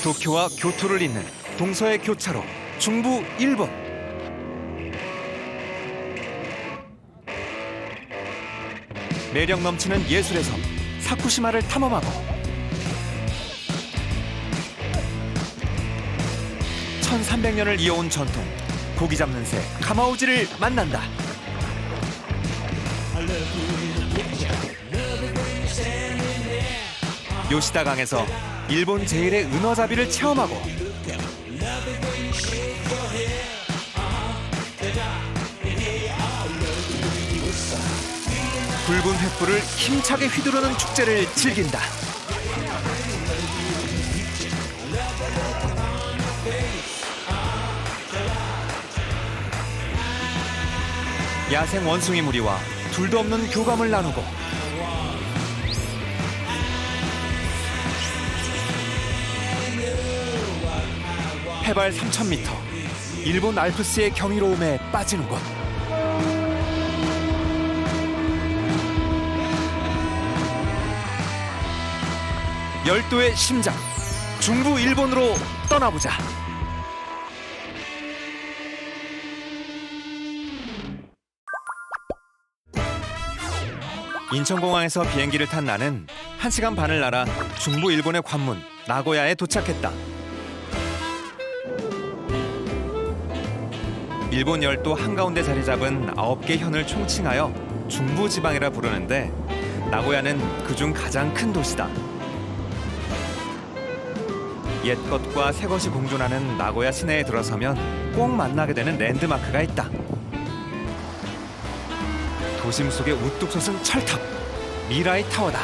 도쿄와 교토를 잇는 동서의 교차로 중부 일본. 매력 넘치는 예술의 섬 사쿠시마를 탐험하고 1300년을 이어온 전통 고기 잡는 새 가마우지를 만난다. 요시다강에서 일본 제일의 은어잡이를 체험하고 붉은 횃불을 힘차게 휘두르는 축제를 즐긴다. 야생 원숭이 무리와 둘도 없는 교감을 나누고 해발 3000m, 일본 알프스의 경이로움에 빠지는 곳. 열도의 심장, 중부 일본으로 떠나보자. 인천공항에서 비행기를 탄 나는 1시간 반을 날아 중부 일본의 관문 나고야에 도착했다. 일본 열도 한가운데 자리 잡은 9개 현을 총칭하여 중부지방이라 부르는데 나고야는 그중 가장 큰 도시다. 옛것과 새것이 공존하는 나고야 시내에 들어서면 꼭 만나게 되는 랜드마크가 있다. 도심 속에 우뚝 솟은 철탑, 미라이 타워다.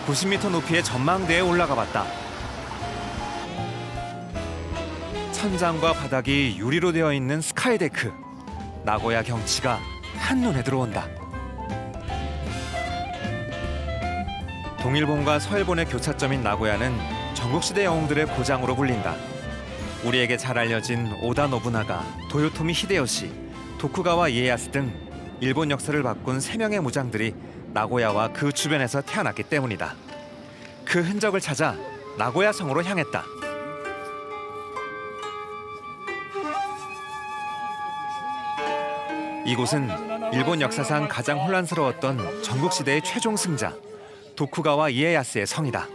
(90m) 높이의 전망대에 올라가 봤다. 천장과 바닥이 유리로 되어 있는 스카이데크. 나고야 경치가 한눈에 들어온다. 동일본과 서일본의 교차점인 나고야는 전국시대 영웅들의 고장으로 불린다. 우리에게 잘 알려진 오다 노부나가, 도요토미 히데요시, 도쿠가와 이에야스 등 일본 역사를 바꾼 3명의 무장들이 나고야와 그 주변에서 태어났기 때문이다. 그 흔적을 찾아 나고야 성으로 향했다. 이곳은 일본 역사상 가장 혼란스러웠던 전국시대의 최종 승자 도쿠가와 이에야스의 성이다.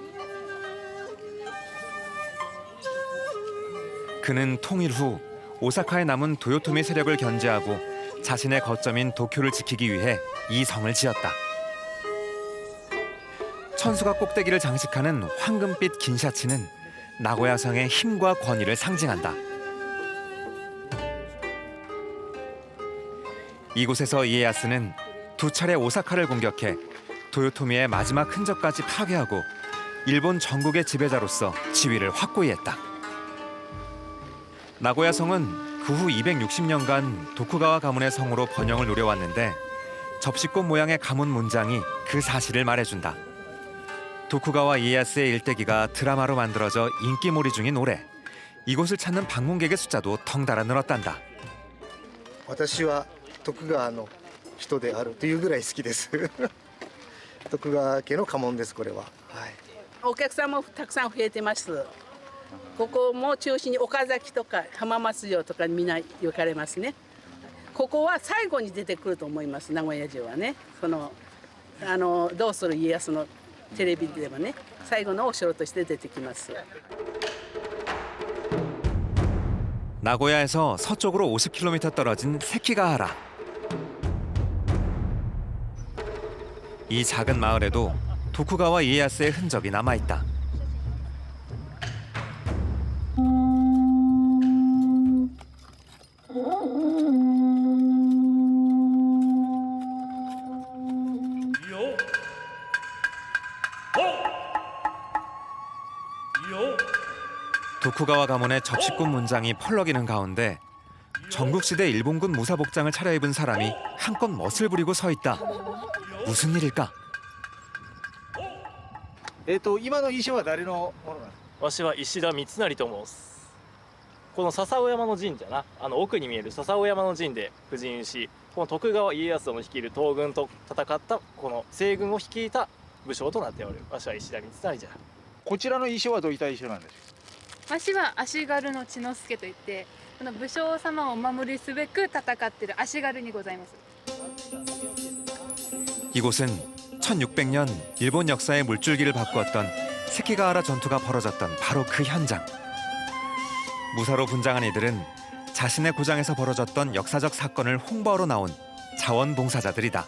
그는 통일 후 오사카에 남은 도요토미 세력을 견제하고 자신의 거점인 도쿄를 지키기 위해 이 성을 지었다. 천수가 꼭대기를 장식하는 황금빛 긴 샤츠는 나고야 성의 힘과 권위를 상징한다. 이곳에서 이에야스는 2차례 오사카를 공격해 도요토미의 마지막 흔적까지 파괴하고 일본 전국의 지배자로서 지위를 확고히 했다. 나고야 성은 그 후 260년간 도쿠가와 가문의 성으로 번영을 노려왔는데 접시꽃 모양의 가문 문장이 그 사실을 말해준다. 도쿠가와 이에야스의 일대기가 드라마로 만들어져 인기몰이 중인 올해 이곳을 찾는 방문객의 숫자도 덩달아 늘었단다. 私は徳川の人であるというぐらい好きです。徳川家の家紋です。これは。はい。お客さんもたくさん増えてます。ここも中心に岡崎とか浜松城とかみんな行かれますね。ここは最後に出てくると思います。名古屋城はね。どうする家康のテレビでもね、最後のお城として出てきます。 나고야에서 서쪽으로 50km 떨어진 세키가하라. 이 작은 마을에도 도쿠가와 이에야스의 흔적이 남아있다. 도쿠가와 가문의 접시꽃 문장이 펄럭이는 가운데 전국시대 일본군 무사복장을 차려입은 사람이 한껏 멋을 부리고 서 있다. 무슨 일일까? 今の石は誰のものなんですか。わしは石田三成と申す。この笹尾山の陣じゃな、奥に見える笹尾山の陣で布陣し、この徳川家康の率いる東軍と戦ったこの西軍を率いた武将となっておる。わしは石田三成じゃ。こちらの衣装はどういった衣装なんですか？わしは足軽の千之助といって、この武将様をお守りすべく戦っている足軽にございます。 이곳은 1600년 일본 역사의 물줄기를 바꾸었던 세키가하라 전투가 벌어졌던 바로 그 현장. 무사로 분장한 이들은 자신의 고장에서 벌어졌던 역사적 사건을 홍보하러 나온 자원봉사자들이다.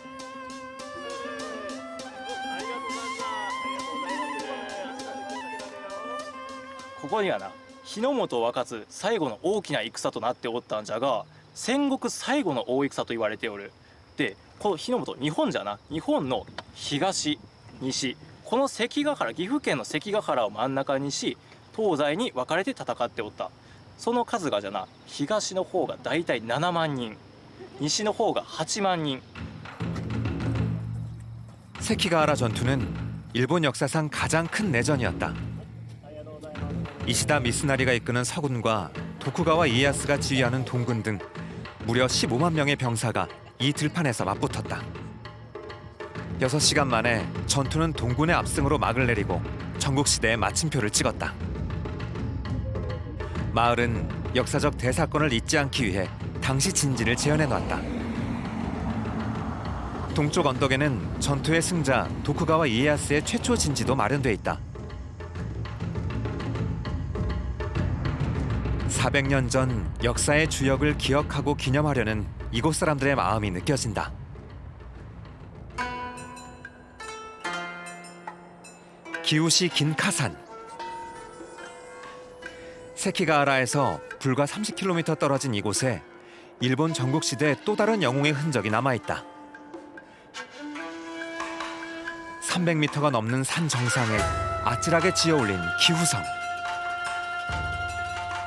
ここにはな、日の本を分かつ最後の大きな戦となっておったんじゃが、戦国最後の大戦と言われておる。で、この日の本、日本じゃな、日本の東、西、この関ヶ原、岐阜県の関ヶ原を真ん中にし、東西に分かれて戦っておった。その数がじゃな、東の方がだいたい7万人、西の方が8万人。 세키가하라 전투는 일본 역사상 가장 큰 내전이었다. 이시다 미스나리가 이끄는 서군과 도쿠가와 이에야스가 지휘하는 동군 등 무려 15만 명의 병사가 이 들판에서 맞붙었다. 6시간 만에 전투는 동군의 압승으로 막을 내리고 전국시대의 마침표를 찍었다. 마을은 역사적 대사건을 잊지 않기 위해 당시 진지를 재현해놨다. 동쪽 언덕에는 전투의 승자 도쿠가와 이에야스의 최초 진지도 마련돼 있다. 400년 전 역사의 주역을 기억하고 기념하려는 이곳 사람들의 마음이 느껴진다. 기우시 긴카산. 세키가하라에서 불과 30km 떨어진 이곳에 일본 전국시대 또 다른 영웅의 흔적이 남아있다. 300m가 넘는 산 정상에 아찔하게 지어올린 기후성.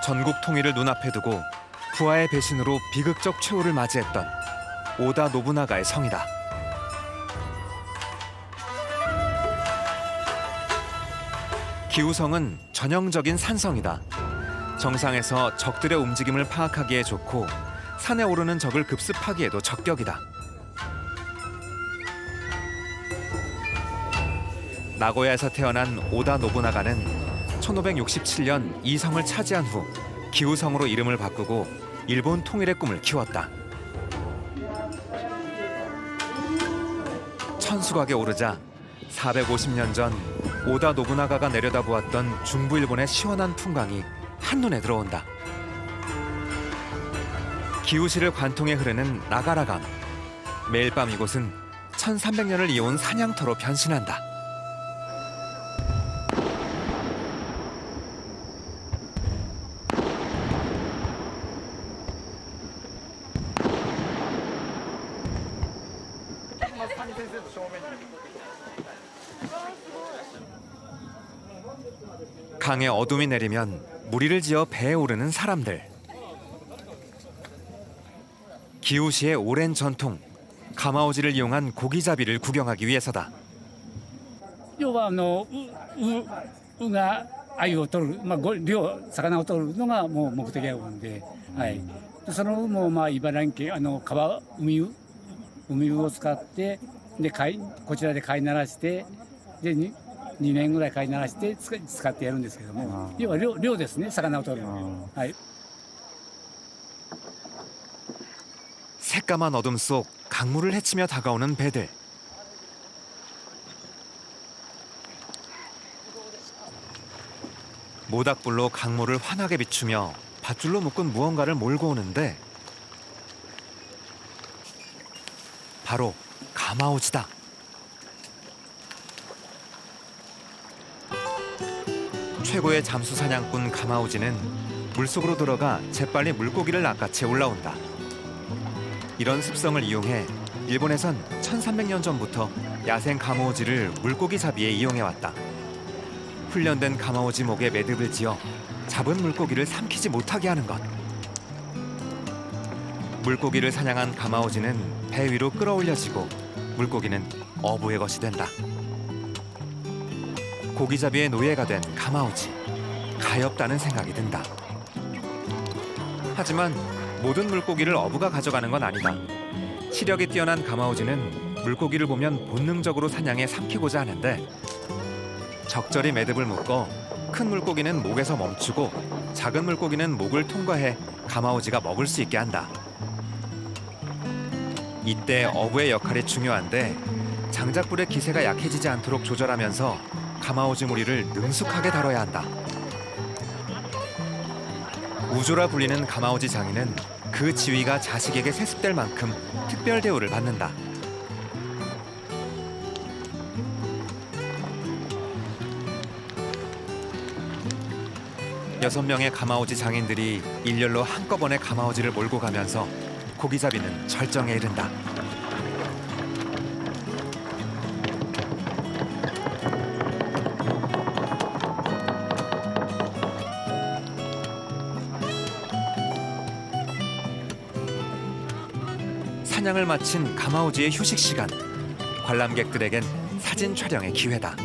전국 통일을 눈앞에 두고 부하의 배신으로 비극적 최후를 맞이했던 오다 노부나가의 성이다. 기후성은 전형적인 산성이다. 정상에서 적들의 움직임을 파악하기에 좋고 산에 오르는 적을 급습하기에도 적격이다. 나고야에서 태어난 오다 노부나가는 1567년 이 성을 차지한 후 기후성으로 이름을 바꾸고 일본 통일의 꿈을 키웠다. 천수각에 오르자 450년 전 오다 노부나가가 내려다보았던 중부 일본의 시원한 풍광이 한눈에 들어온다. 기우시를 관통해 흐르는 나가라강. 매일 밤 이곳은 1300년을 이어온 사냥터로 변신한다. 강에 어둠이 내리면 무리를 지어 배에 오르는 사람들. 기우시의 오랜 전통, 가마오지를 이용한 고기잡이를 구경하기 위해서다. 要はが鮎を取る、漁魚を取るのがもう目的なんで、はい。そのも茨城県海を使ってでこちらで飼いならしてで2年ぐらい飼いならして使ってやるんですけども、要は漁ですね、魚を取る。はい。 새까만 어둠 속 강물을 헤치며 다가오는 배들. 모닥불로 강물을 환하게 비추며 밧줄로 묶은 무언가를 몰고 오는데 바로 가마오지다. 최고의 잠수 사냥꾼 가마오지는 물속으로 들어가 재빨리 물고기를 낚아채 올라온다. 이런 습성을 이용해 일본에선 1300년 전부터 야생 가마오지를 물고기 잡이에 이용해왔다. 훈련된 가마오지 목에 매듭을 지어 잡은 물고기를 삼키지 못하게 하는 것. 물고기를 사냥한 가마오지는 배 위로 끌어올려지고 물고기는 어부의 것이 된다. 고기잡이의 노예가 된 가마오지. 가엾다는 생각이 든다. 하지만 모든 물고기를 어부가 가져가는 건 아니다. 시력이 뛰어난 가마우지는 물고기를 보면 본능적으로 사냥에 삼키고자 하는데 적절히 매듭을 묶어 큰 물고기는 목에서 멈추고 작은 물고기는 목을 통과해 가마우지가 먹을 수 있게 한다. 이때 어부의 역할이 중요한데 장작불의 기세가 약해지지 않도록 조절하면서 가마우지 무리를 능숙하게 다뤄야 한다. 우조라 불리는 가마우지 장인은 그 지위가 자식에게 세습될 만큼 특별 대우를 받는다. 여섯 명의 가마우지 장인들이 일렬로 한꺼번에 가마우지를 몰고 가면서 고기잡이는 절정에 이른다. 사냥을 마친 가마우지의 휴식 시간. 관람객들에겐 사진 촬영의 기회다.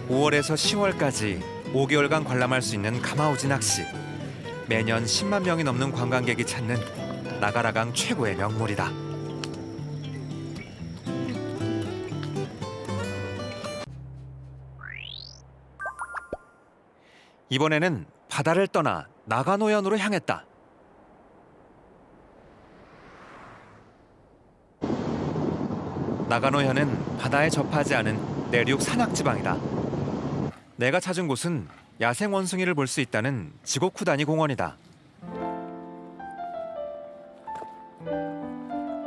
5월에서 10월까지 5개월간 관람할 수 있는 가마우지 낚시. 매년 10만 명이 넘는 관광객이 찾는 나가라강 최고의 명물이다. 이번에는 바다를 떠나 나가노현으로 향했다. 나가노현은 바다에 접하지 않은 내륙 산악지방이다. 내가 찾은 곳은 야생 원숭이를 볼 수 있다는 지고쿠다니 공원이다.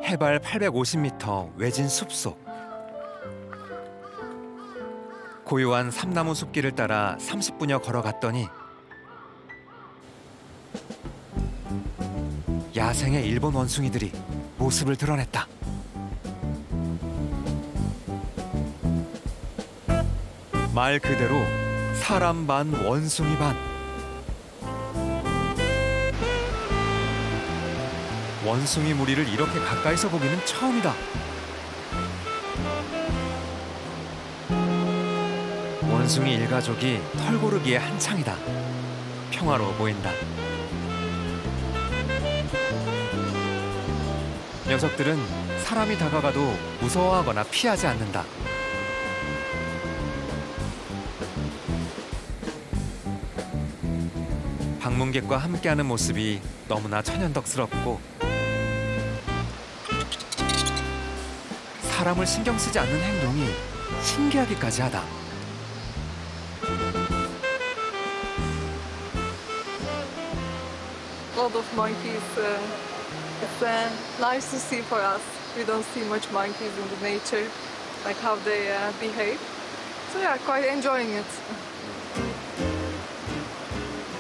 해발 850m 외진 숲속. 고요한 삼나무 숲길을 따라 30분여 걸어갔더니 야생의 일본 원숭이들이 모습을 드러냈다. 말 그대로 사람 반 원숭이 반. 원숭이 무리를 이렇게 가까이서 보기는 처음이다. 원숭이 일가족이 털 고르기에 한창이다. 평화로워 보인다. 녀석들은 사람이 다가가도 무서워하거나 피하지 않는다. 방문객과 함께하는 모습이 너무나 천연덕스럽고 사람을 신경 쓰지 않는 행동이 신기하기까지 하다. lot of monkeys. It's nice to see for us. We don't see much monkeys in the nature, like how they behave. So yeah, quite enjoying it.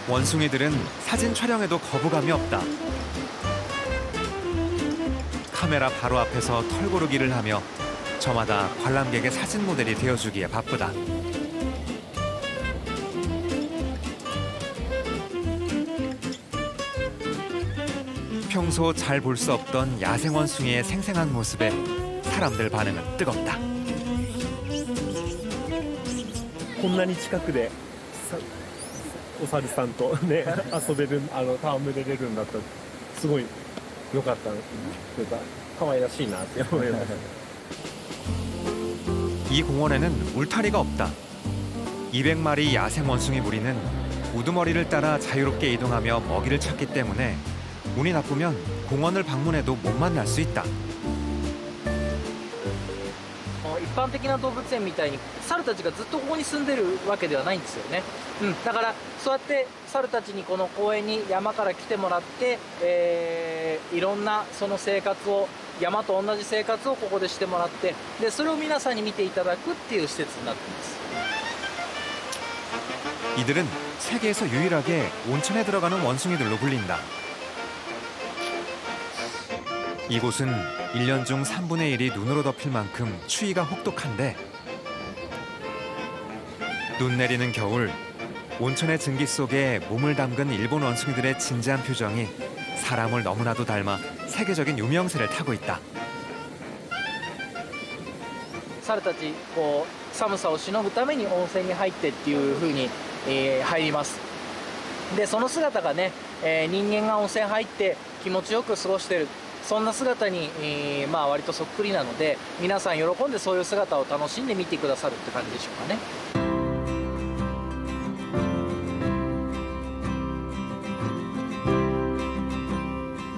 원숭이들은 사진 촬영에도 거부감이 없다. 카메라 바로 앞에서 털 고르기를 하며 저마다 관람객의 사진 모델이 되어주기에 바쁘다. 평소 잘 볼 수 없던 야생 원숭이의 생생한 모습에 사람들 반응은 뜨겁다. こんなに近くでお猿さんとね遊べる戯れれるんだったらすごい良かったというか可愛らしいなって思いました。 이 공원에는 울타리가 없다. 200마리 야생 원숭이 무리는 우두머리를 따라 자유롭게 이동하며 먹이를 찾기 때문에 운이 나쁘면 공원을 방문해도 못 만날 수 있다. 一般的な動物園みたいに猿たちがずっとここに住んでるわけではないんですよね、だからそうやって猿たちにこの公園に山から来てもらって、いろんなその生活を山と同じ生活をここでしてもらってでそれを皆さんに見ていただくっていう施設になっています。 이들은 세계에서 유일하게 온천에 들어가는 원숭이들로 불린다. 이곳은 1년 중 3분의 1이 눈으로 덮일 만큼 추위가 혹독한데 눈 내리는 겨울 온천의 증기 속에 몸을 담근 일본 원숭이들의 진지한 표정이 사람을 너무나도 닮아 세계적인 유명세를 타고 있다. 猿たちこう寒さをしのぐために温泉に入ってっていう風に、入ります。でその姿がね人間が温泉入って気持ちよく過ごしてるそんな姿に、まあ割とそっくりなので皆さん喜んでそういう姿を楽しんで見てくださるって感じでしょうかね。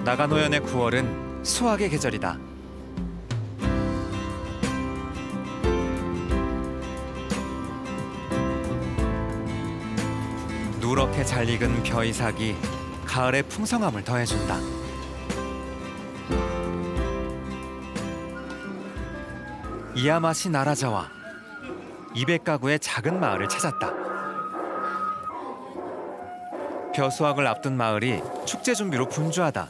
나가노현의 9월은 수확의 계절이다. 누렇게 잘 익은 벼이삭이 가을의 풍성함을 더해준다. 이야마시 나라자와 200가구의 작은 마을을 찾았다. 벼수확을 앞둔 마을이 축제 준비로 분주하다.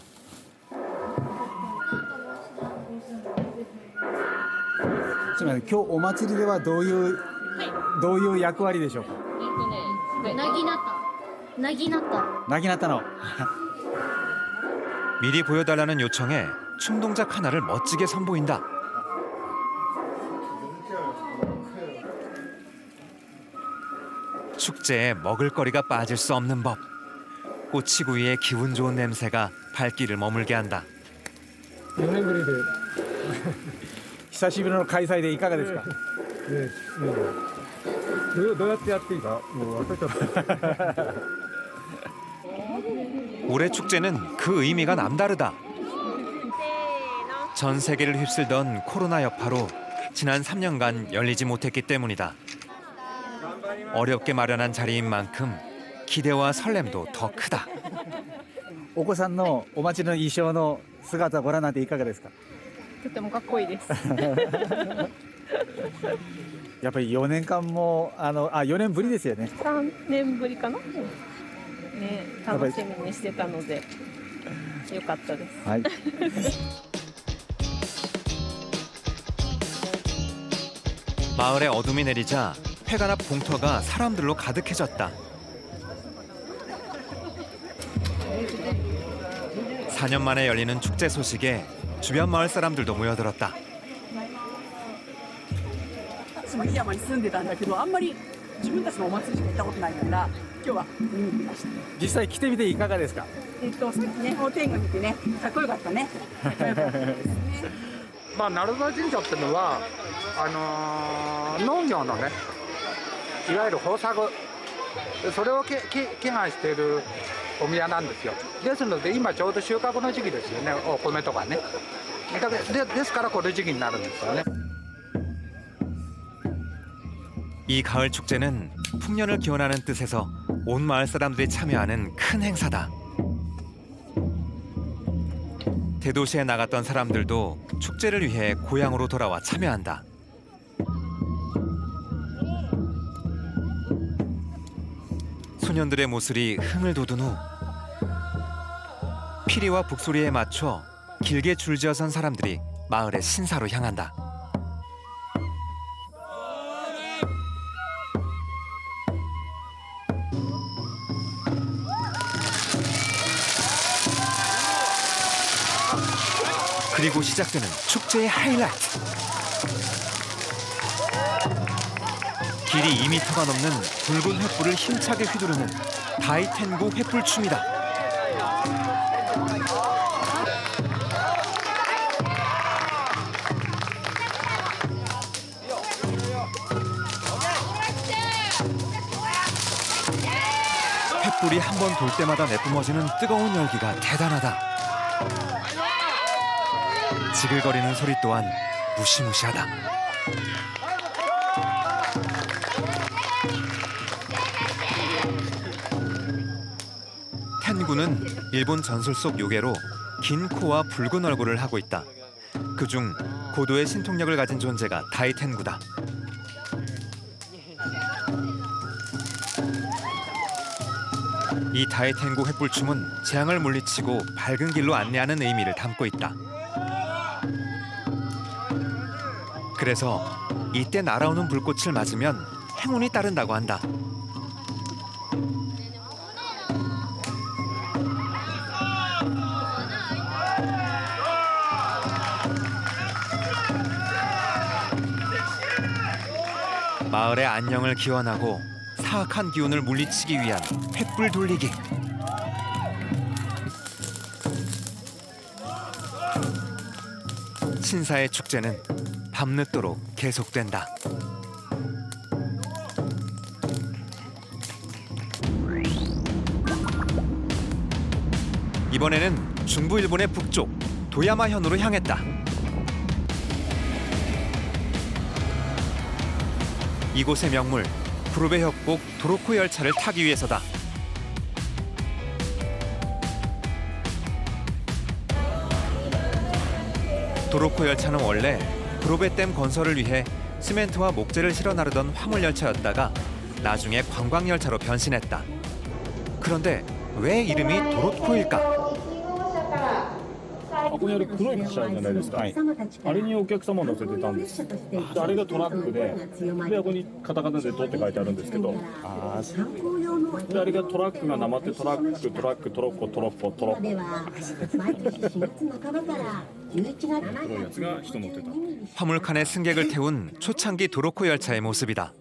今日お祭りではどういう役割でしょうか。なぎなったの。 미리 보여달라는 요청에 충동작 하나를 멋지게 선보인다. 축제에 먹을거리가 빠질 수 없는 법. 꼬치구이의 기분 좋은 냄새가 발길을 머물게 한다. 4年ぶりで久しぶりの開催でいかがですか。どうやってやっていいかもう忘れちゃった。 올해 축제는 그 의미가 남다르다. 전 세계를 휩쓸던 코로나 여파로 지난 3년간 열리지 못했기 때문이다. 어렵게 마련한 자리인 만큼 기대와 설렘도 더 크다. お子さんのお祭りの衣装の姿をご覧になっていかがですか。とてもかっこいいです。やっぱり4年間も4年ぶりですよね。3年ぶりかな。ね、楽しみにしてたのでよかったです。はい。 마을에 어둠이 내리자 회관 앞 공터가 사람들로 가득해졌다. 4년 만에 열리는 축제 소식에 주변 마을 사람들도 모여들었다. 私も檜山に住んでたんだけど、あんまり自分たちのお祭りしか行ったことないから今日は見に来ました。実際来てみていかがですか。さっきね、法天狗見てね、かっこよかったね。まあ、鳴沢神社っていうのは農業のね、いわゆる豊作、それを祈願しているお宮なんですよ。ですので今ちょうど収穫の時期ですよね、お米とかね。ですからこの時期になるんですよね。 이 가을 축제는 풍년을 기원하는 뜻에서 온 마을 사람들이 참여하는 큰 행사다. 대도시에 나갔던 사람들도 축제를 위해 고향으로 돌아와 참여한다. 소년들의 모습이 흥을 돋운 후 피리와 북소리에 맞춰 길게 줄지어선 사람들이 마을의 신사로 향한다. 그리고 시작되는 축제의 하이라이트. 길이 2m가 넘는 붉은 횃불을 힘차게 휘두르는 다이텐구 횃불춤이다. 횃불이 한 번 돌 때마다 내뿜어지는 뜨거운 열기가 대단하다. 지글거리는 소리 또한 무시무시하다. 텐구는 일본 전설 속 요괴로 긴 코와 붉은 얼굴을 하고 있다. 그중 고도의 신통력을 가진 존재가 다이텐구다. 이 다이텐구 횃불춤은 재앙을 물리치고 밝은 길로 안내하는 의미를 담고 있다. 그래서 이때 날아오는 불꽃을 맞으면 행운이 따른다고 한다. 마을의 안녕을 기원하고 사악한 기운을 물리치기 위한 횃불 돌리기. 신사의 축제는 밤늦도록 계속된다. 이번에는 중부 일본의 북쪽 도야마현으로 향했다. 이곳의 명물 구로베 협곡 도로코 열차를 타기 위해서다. 도로코 열차는 원래 구로베 댐 건설을 위해 시멘트와 목재를 실어 나르던 화물 열차였다가 나중에 관광 열차로 변신했다. 그런데 왜 이름이 도로코일까? ここにある黒い汽車じゃないですか、あれにお客様乗せてたんです。あれがトラックで、ここにカタカナで「ド」って書いてあるんですけど、であれがトラックがなまってトラックトラックトロッコトロッコトロッコ、黒いやつが人乗ってた。 화물칸에 승객을 태운 초창기 도로코 열차의 모습이다.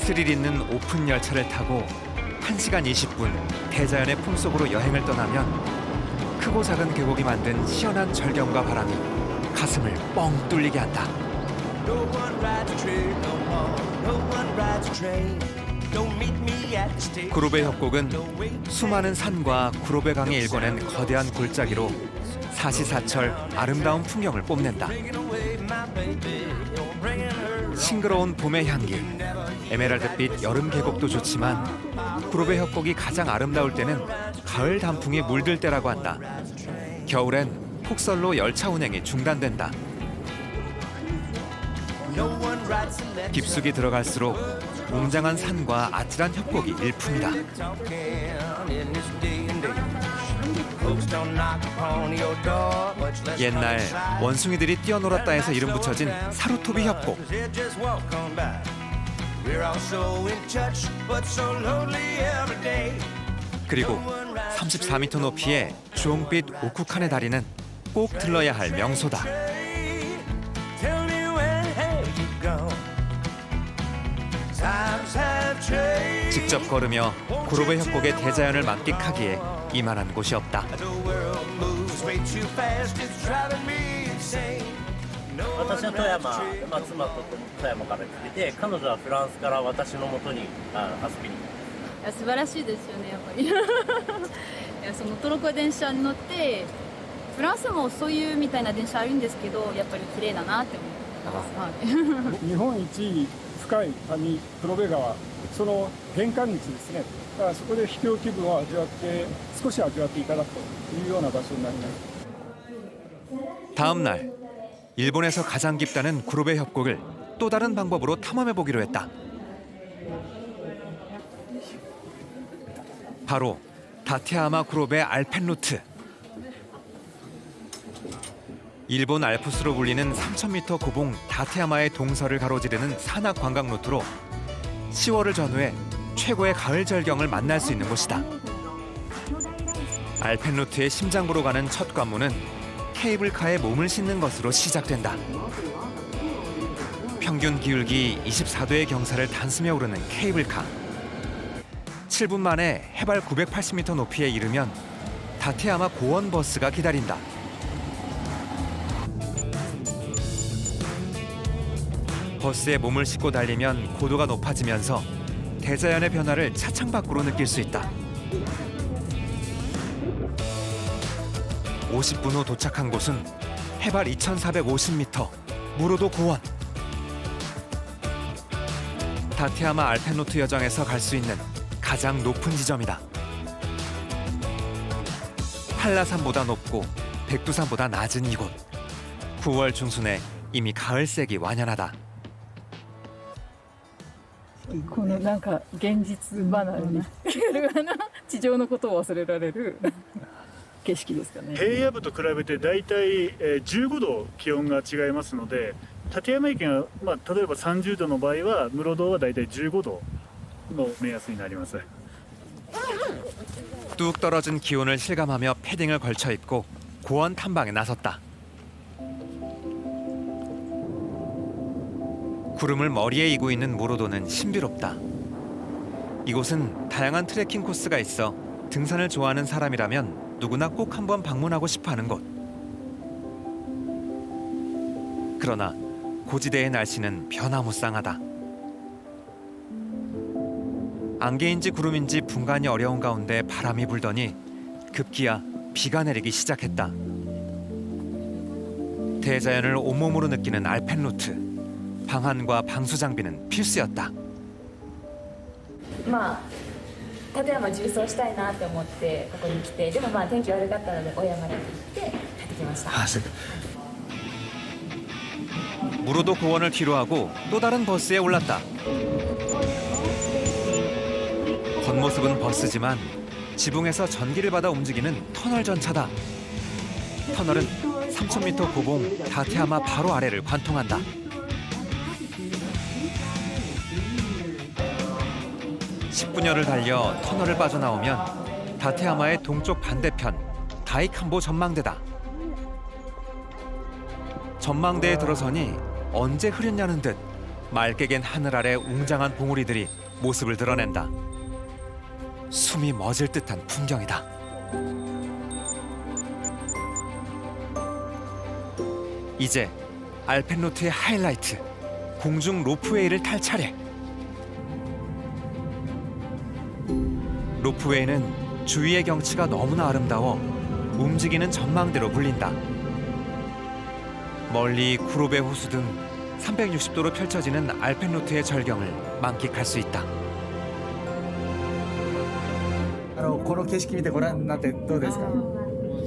스릴 있는 오픈 열차를 타고 1시간 20분 대자연의 품속으로 여행을 떠나면 크고 작은 계곡이 만든 시원한 절경과 바람이 가슴을 뻥 뚫리게 한다. 구로베 협곡은 수많은 산과 구로베 강이 일궈낸 거대한 골짜기로 사시사철 아름다운 풍경을 뽐낸다. 싱그러운 봄의 향기, 에메랄드빛 여름 계곡도 좋지만 구로베 협곡이 가장 아름다울 때는 가을 단풍이 물들 때라고 한다. 겨울엔 폭설로 열차 운행이 중단된다. 깊숙이 들어갈수록 웅장한 산과 아찔한 협곡이 일품이다. 옛날 원숭이들이 뛰어놀았다 해서 이름 붙여진 사루토비 협곡. 그리고 34m 높이의 주홍빛 오쿠칸의 다리는 꼭 들러야 할 명소다. 직접 걸으며 구로베 협곡의 대자연을 만끽하기에 이만한 곳이 없다. 私は富山、妻と富山から来てて、彼女はフランスから私の元に遊びに。素晴らしいですよね、やっぱり。いや、そのトロコ電車に乗って、フランスもそういうみたいな電車あるんですけど、やっぱり綺麗だなって思ってます。日本一深い谷黒部川、その玄関口ですね。だからそこで秘境気分を味わって少し味わっていただくというような場所になります。 다음 날 일본에서 가장 깊다는 구로베 협곡을 또 다른 방법으로 탐험해 보기로 했다. 바로 다테야마 구로베 알펜 루트. 일본 알프스로 불리는 3000m 고봉 다테야마의 동서를 가로지르는 산악 관광 루트로 10월을 전후해 최고의 가을 절경을 만날 수 있는 곳이다. 알펜 루트의 심장부로 가는 첫 관문은 케이블카에 몸을 싣는 것으로 시작된다. 평균 기울기 24도의 경사를 단숨에 오르는 케이블카. 7분 만에 해발 980m 높이에 이르면 다테야마 고원 버스가 기다린다. 버스에 몸을 싣고 달리면 고도가 높아지면서 대자연의 변화를 차창 밖으로 느낄 수 있다. 50분 후 도착한 곳은 해발 2450m 무로도 고원. 다테야마 알펜루트 여정에서 갈 수 있는 가장 높은 지점이다. 한라산보다 높고 백두산보다 낮은 이곳. 9월 중순에 이미 가을색이 완연하다. このなんか現実離れに地上のことを忘れられる景色ですかね。平野部と比べてだいたい15度気温が違いますので、立山駅が例えば30度の場合は室堂はだいたい15度の目安になります。 뚝 떨어진 기온을 실감하며 패딩을 걸쳐 입고 고원 탐방에 나섰다. 구름을 머리에 이고 있는 무로도는 신비롭다. 이곳은 다양한 트레킹 코스가 있어 등산을 좋아하는 사람이라면 누구나 꼭 한번 방문하고 싶어하는 곳. 그러나 고지대의 날씨는 변화무쌍하다. 안개인지 구름인지 분간이 어려운 가운데 바람이 불더니 급기야 비가 내리기 시작했다. 대자연을 온몸으로 느끼는 알펜 루트. 방한과 방수 장비는 필수였다. まあ立山縦走したいなって思ってここに来て、でもまあ天気悪かったので小山に行って帰ってきました。 무로도 고원을 뒤로하고 또 다른 버스에 올랐다. 겉모습은 버스지만 지붕에서 전기를 받아 움직이는 터널 전차다. 터널은 3,000m 고봉 다테야마 바로 아래를 관통한다. (10분여를) 달려 터널을 빠져나오면 다테야마의 동쪽 반대편 다이칸보 전망대다. 전망대에 들어서니 언제 흐렸냐는 듯 맑게 갠 하늘 아래 웅장한 봉우리들이 모습을 드러낸다. 숨이 멎을 듯한 풍경이다. 이제 알펜루트의 하이라이트, 공중 로프웨이를 탈 차례. 로프웨이는 주위의 경치가 너무나 아름다워 움직이는 전망대로 불린다. 멀리 구로베 호수 등 360도로 펼쳐지는 알펜루트의 절경을 만끽할 수 있다. この景色見てご覧になってどうですか？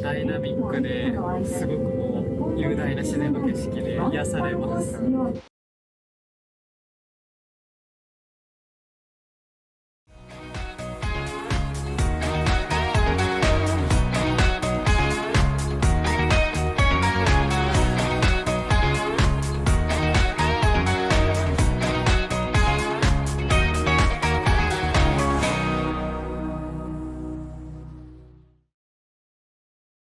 ダイナミックですごくもう雄大な自然の景色で癒されます。